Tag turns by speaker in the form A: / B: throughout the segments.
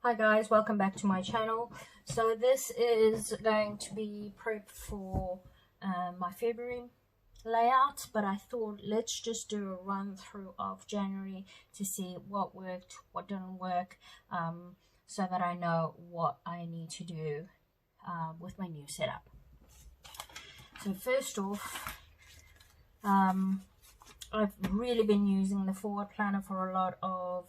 A: Hi guys, welcome back to my channel. So this is going to be prep for my February layout, but I thought let's just do a run through of January to see what worked, what didn't work, so that I know what I need to do with my new setup. So first off, I've really been using the forward planner for a lot of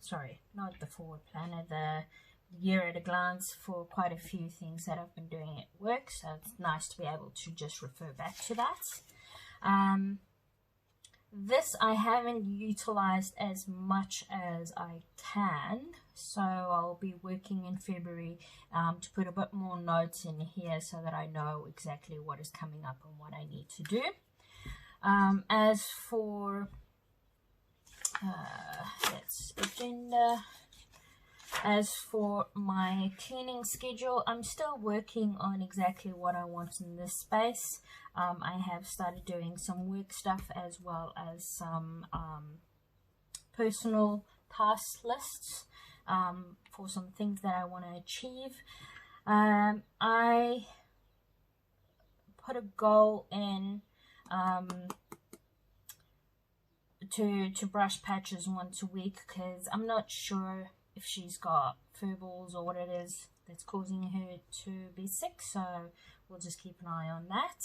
A: sorry, not the forward planner, the year at a glance for quite a few things that I've been doing at work, so it's nice to be able to just refer back to that. This I haven't utilized as much as I can, so I'll be working in February to put a bit more notes in here so that I know exactly what is coming up and what I need to do. As for that's agenda. As for my cleaning schedule, I'm still working on exactly what I want in this space. I have started doing some work stuff as well as some personal task lists for some things that I want to achieve. I put a goal in to brush Patches once a week, because I'm not sure if she's got fur balls or what it is that's causing her to be sick, so we'll just keep an eye on that.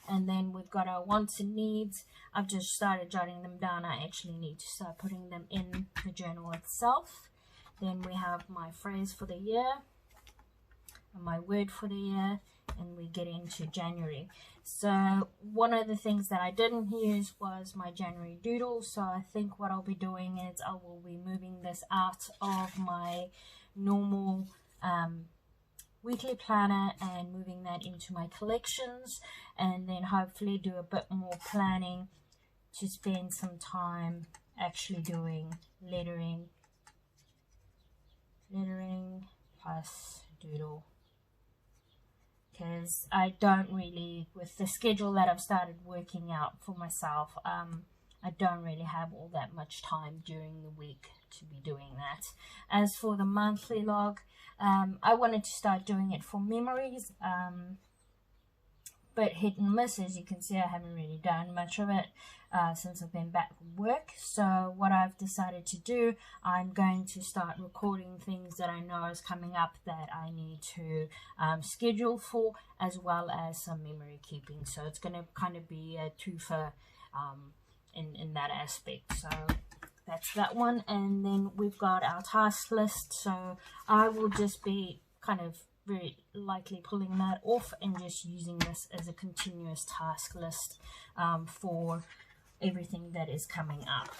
A: And then we've got our wants and needs. I've just started jotting them down. I actually need to start putting them in the journal itself. Then we have my phrase for the year and my word for the year, and we get into January. So one of the things that I didn't use was my January doodle, so I think what I'll be doing is I will be moving this out of my normal weekly planner and moving that into my collections, and then hopefully do a bit more planning to spend some time actually doing lettering plus doodle, because I don't really, with the schedule that I've started working out for myself, I don't really have all that much time during the week to be doing that. As for the monthly log, I wanted to start doing it for memories, but hit and miss. As you can see, I haven't really done much of it since I've been back from work. So what I've decided to do, I'm going to start recording things that I know is coming up that I need to schedule for, as well as some memory keeping. So it's going to kind of be a twofer in that aspect. So that's that one. And then we've got our task list, so I will just be kind of very likely pulling that off and just using this as a continuous task list for everything that is coming up.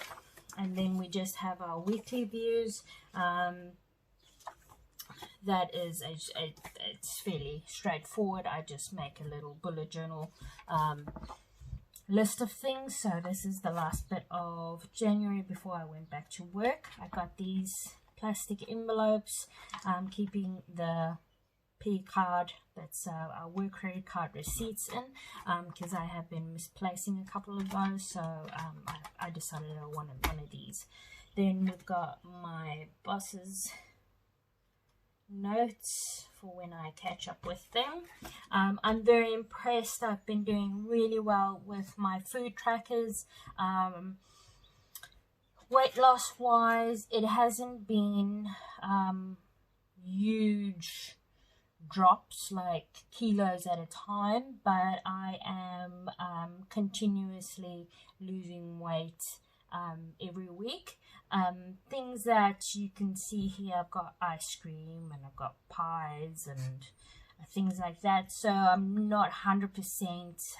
A: And then we just have our weekly views. That is it's fairly straightforward. I just make a little bullet journal list of things. So this is the last bit of January before I went back to work. I got these plastic envelopes, keeping the P card, that's our work credit card receipts in, because I have been misplacing a couple of those, so I decided I wanted one of these. Then we've got my boss's notes for when I catch up with them. I'm very impressed. I've been doing really well with my food trackers. Weight loss wise, it hasn't been huge drops like kilos at a time, but I am continuously losing weight every week. Things that you can see here, I've got ice cream and I've got pies and things like that, so I'm not 100%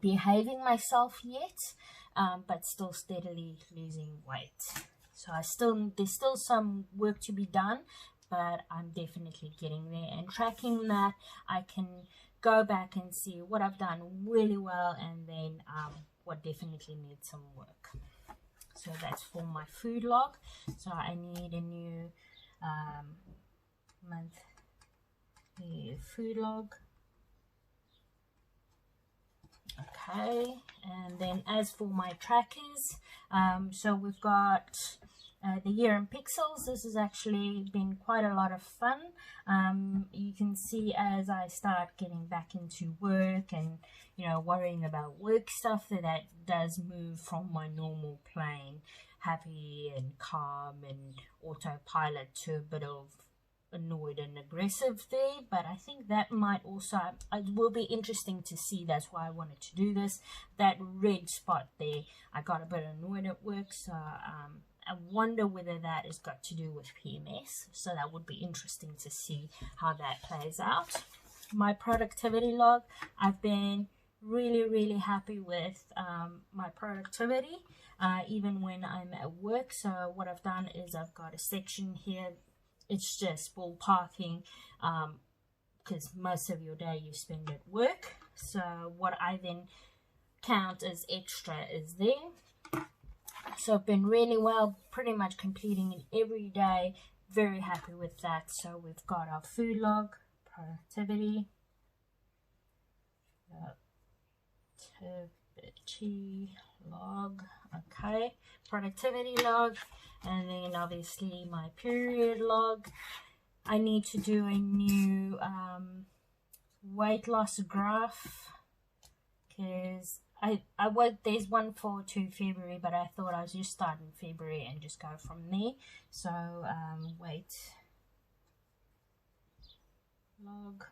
A: behaving myself yet, but still steadily losing weight. So there's still some work to be done, but I'm definitely getting there. And tracking that, I can go back and see what I've done really well, and then what definitely needs some work. So that's for my food log. So I need a new monthly food log. Okay, and then as for my trackers, so we've got the year in pixels. This has actually been quite a lot of fun. You can see as I start getting back into work and, you know, worrying about work stuff, that does move from my normal plain happy and calm and autopilot to a bit of annoyed and aggressive there. But I think that might also, it will be interesting to see. That's why I wanted to do this. That red spot there, I got a bit annoyed at work, so I wonder whether that has got to do with PMS. So that would be interesting to see how that plays out. My productivity log, I've been really happy with my productivity, even when I'm at work. So what I've done is I've got a section here. It's just ballparking, because most of your day you spend at work. So what I then count as extra is there. So I've been really well, pretty much completing it every day. Very happy with that. So we've got our food log, productivity log, okay, productivity log, and then obviously my period log. I need to do a new weight loss graph, because there's one for 2 February, but I thought I was just starting February and just go from there. So weight log.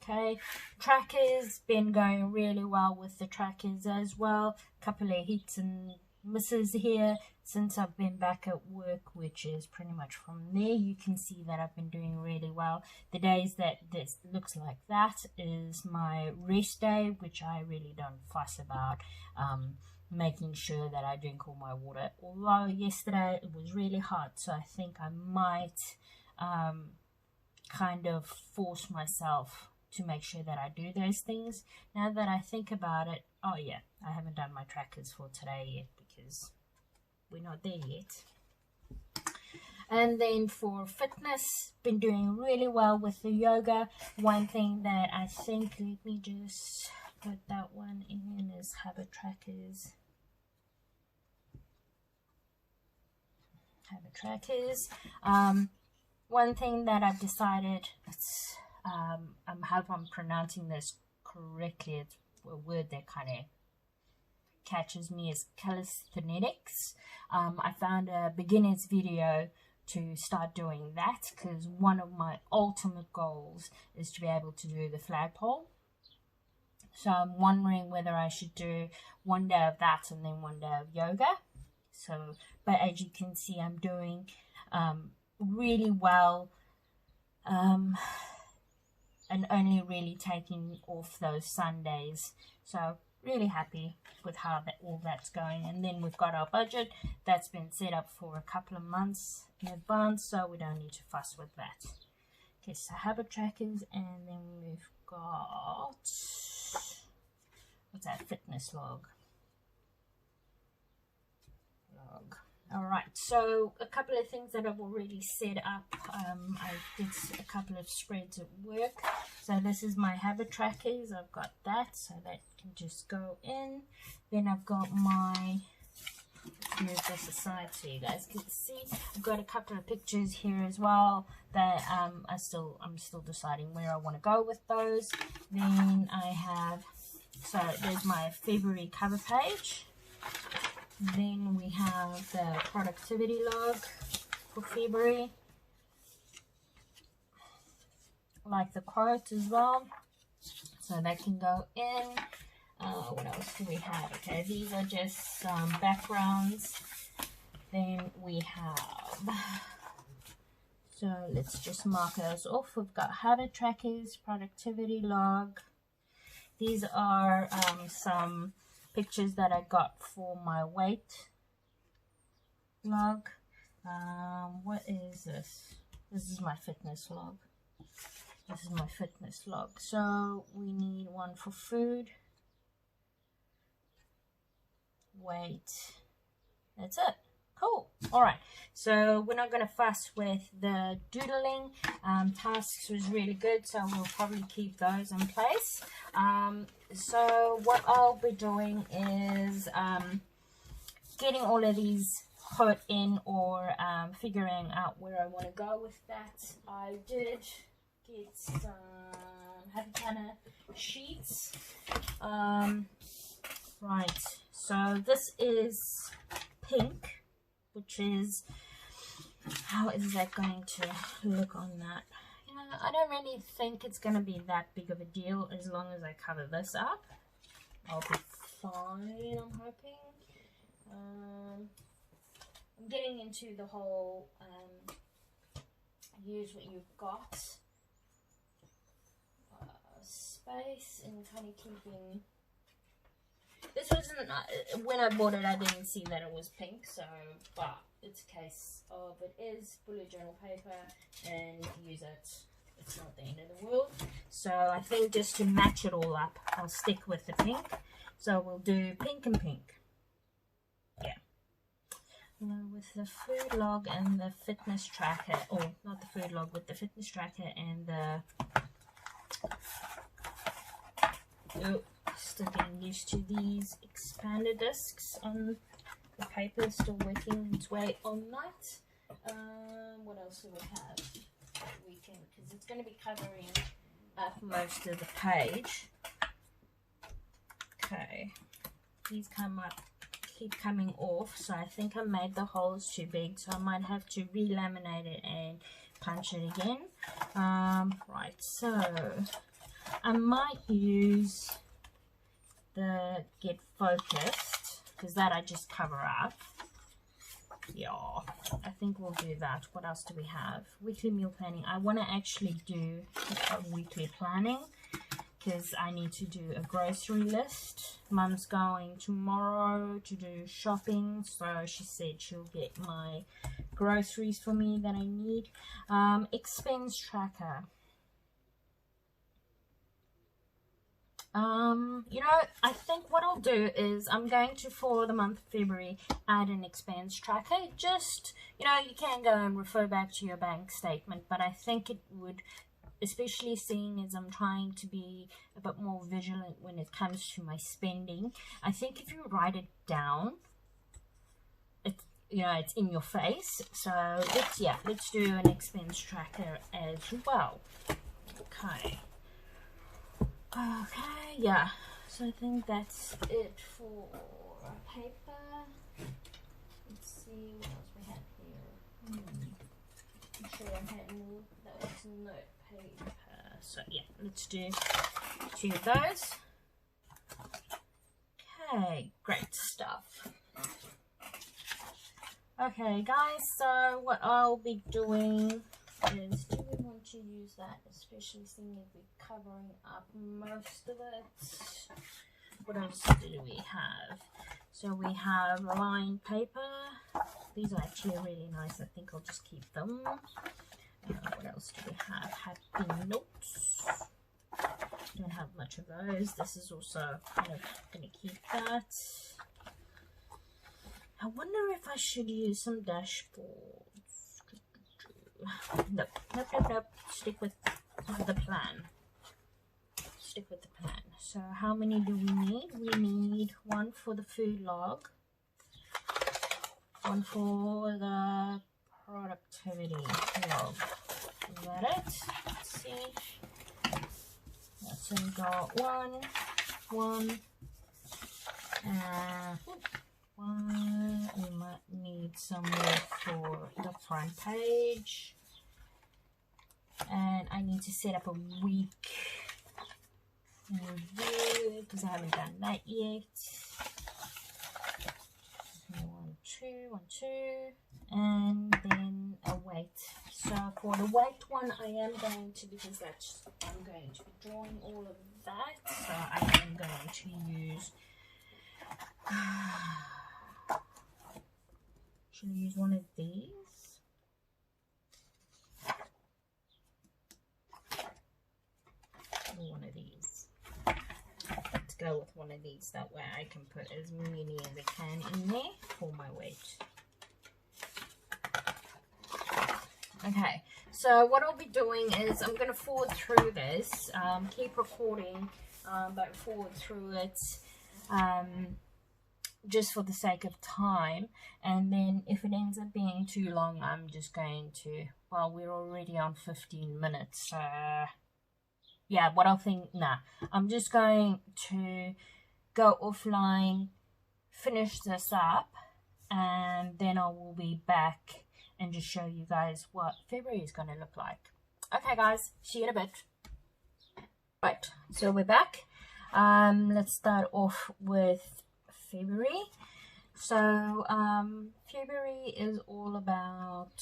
A: Okay, trackers, been going really well with the trackers as well. Couple of hits and misses here since I've been back at work, which is pretty much from there. You can see that I've been doing really well. The days that this looks like that is my rest day, which I really don't fuss about. Making sure that I drink all my water. Although yesterday it was really hot, so I think I might kind of force myself to make sure that I do those things. Now that I think about it, oh yeah, I haven't done my trackers for today yet because we're not there yet. And then for fitness, been doing really well with the yoga. One thing that I think, let me just put that one in, is habit trackers. Habit trackers. One thing that I've decided, I hope I'm pronouncing this correctly, it's a word that kind of catches me, is calisthenics. I found a beginner's video to start doing that, because one of my ultimate goals is to be able to do the flagpole. So I'm wondering whether I should do one day of that and then one day of yoga. So, but as you can see, I'm doing really well, and only really taking off those Sundays. So really happy with how all that's going. And then we've got our budget that's been set up for a couple of months in advance, so we don't need to fuss with that. Okay, so habit trackers, and then we've got, what's that, fitness log. Alright, so a couple of things that I've already set up. I did a couple of spreads at work. So this is my habit trackers. I've got that, so that can just go in. Then I've got my, let's move this aside so you guys can see. I've got a couple of pictures here as well that I'm still deciding where I want to go with those. Then I have, so there's my February cover page. Then we have the productivity log for February, like the quote as well, so that can go in. What else do we have? Okay, these are just some backgrounds. Then we have, so let's just mark those off. We've got habit trackers, productivity log. These are some pictures that I got for my weight log. What is this? This is my fitness log. This is my fitness log. So we need one for food, weight. That's it. Cool. Alright, so we're not going to fuss with the doodling. Tasks was really good, so we'll probably keep those in place. So what I'll be doing is getting all of these put in or figuring out where I want to go with that, I did get some heavy planner sheets. Right, so this is pink, which is, how is that going to look on that? You know, I don't really think it's going to be that big of a deal as long as I cover this up. I'll be fine, I'm hoping. I'm getting into the whole use what you've got space and kind of keeping. This wasn't, when I bought it I didn't see that it was pink, so, but it's a case of it is bullet journal paper and if you use it, it's not the end of the world. So I think just to match it all up, I'll stick with the pink. So we'll do pink and pink. Yeah. With the food log and the fitness tracker, or not the food log, with the fitness tracker and the, oh, still getting used to these expander discs on the paper, still working its way on that. What else do we have? We can, because it's going to be covering up most of the page. Okay, these come up, keep coming off, so I think I made the holes too big, so I might have to re-laminate it and punch it again. Right, so I might use the Get Focused, because that I just cover up. Yeah, I think we'll do that. What else do we have? Weekly meal planning. I want to actually do a weekly planning because I need to do a grocery list. Mum's going tomorrow to do shopping, so she said she'll get my groceries for me that I need. Expense tracker. You know, I think what I'll do is I'm going to, for the month of February, add an expense tracker. Just, you know, you can go and refer back to your bank statement, but I think it would, especially seeing as I'm trying to be a bit more vigilant when it comes to my spending, I think if you write it down, it, you know, it's in your face. So let's do an expense tracker as well. Okay. Okay, yeah, so I think that's it for paper. Let's see what else we have here. I'm sure I had more. That was note paper. So yeah, let's do 2 of those. Okay, great stuff. Okay guys, so what I'll be doing is, do we want to use that, especially seeing if we're covering up most of it? What else do we have? So we have lined paper. These are actually really nice. I think I'll just keep them. What else do we have? Happy notes. Don't have much of those. This is also kind of going to keep that. I wonder if I should use some dashboards. Nope. Stick with the plan. Stick with the plan. So how many do we need? We need 1 for the food log, 1 for the productivity log. Is that it? Let's see. So we got 1, 1, and 1. We might need some more for the front page. And I need to set up a week review because I haven't done that yet. 1, 2, 1, 2, and then a weight. So for the weight one, I am going to, because that's, I'm going to be drawing all of that. So I am going to use. Should I use one of these? Or one of these? Let's go with one of these. That way I can put as many as I can in there for my weight. Okay, so what I'll be doing is I'm going to forward through this, keep recording, but forward through it. just for the sake of time. And then if it ends up being too long, I'm just going to, well, we're already on 15 minutes, so yeah, what I'll think, I'm just going to go offline, finish this up, and then I will be back and just show you guys what February is going to look like. Okay guys, see you in a bit. Right, so we're back. Let's start off with February. So February is all about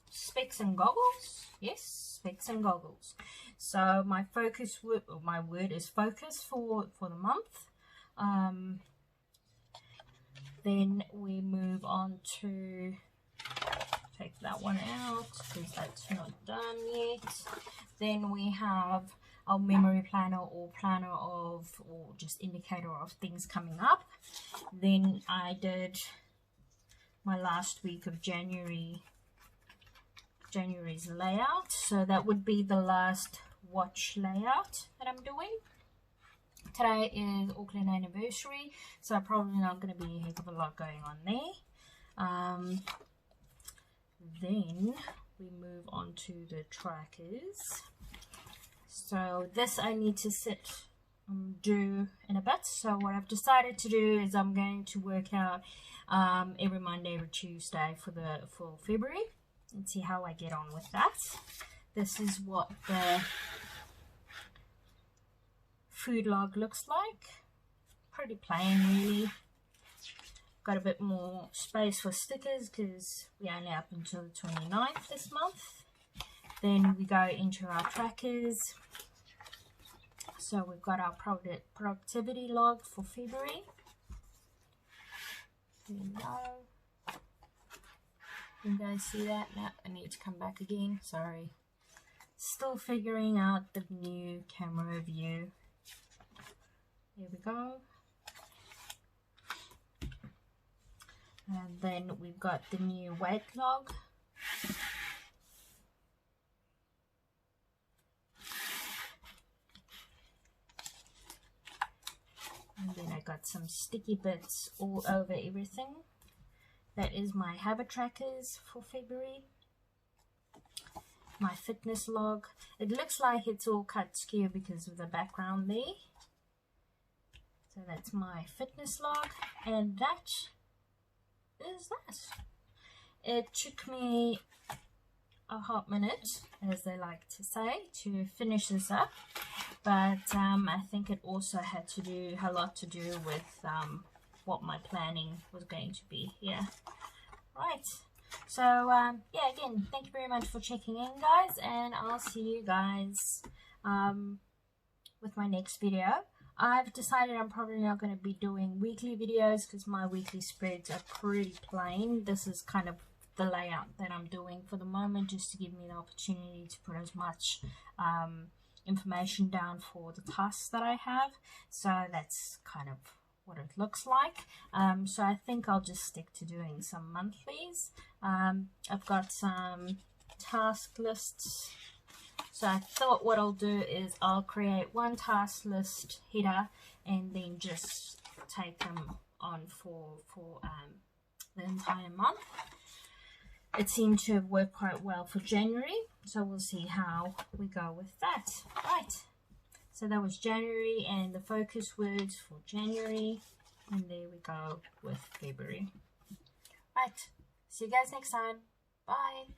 A: specs and goggles. Yes, specs and goggles. So my focus word, or my word is focus for the month. Then we move on to, take that one out because that's not done yet. Then we have our memory planner, or planner of, or just indicator of things coming up. Then I did my last week of January's layout, so that would be the last watch layout that I'm doing. Today is Auckland anniversary, so probably not going to be a heck of a lot going on there. Then we move on to the trackers. So this I need to do in a bit. So what I've decided to do is I'm going to work out every Monday or Tuesday for February, and see how I get on with that. This is what the food log looks like. Pretty plain really. Got a bit more space for stickers because we only up until the 29th this month. Then we go into our trackers. So we've got our productivity log for February. There we go. Can you guys see that? No, I need to come back again. Sorry. Still figuring out the new camera view. Here we go. And then we've got the new weight log. And then I got some sticky bits all over everything. That is my habit trackers for February. My fitness log. It looks like it's all cut skew because of the background there. So that's my fitness log, and that is that. It took me a hot minute, as they like to say, to finish this up, but I think it also had to do a lot to do with what my planning was going to be here. Right, so yeah, again, thank you very much for checking in, guys, and I'll see you guys with my next video. I've decided I'm probably not going to be doing weekly videos because my weekly spreads are pretty plain. This is kind of the layout that I'm doing for the moment, just to give me the opportunity to put as much information down for the tasks that I have. So that's kind of what it looks like. So I think I'll just stick to doing some monthlies. I've got some task lists. So I thought what I'll do is I'll create one task list header and then just take them on for the entire month. It seemed to have worked quite well for January, so we'll see how we go with that. Right, so that was January and the focus words for January, and there we go with February. Right, see you guys next time. Bye.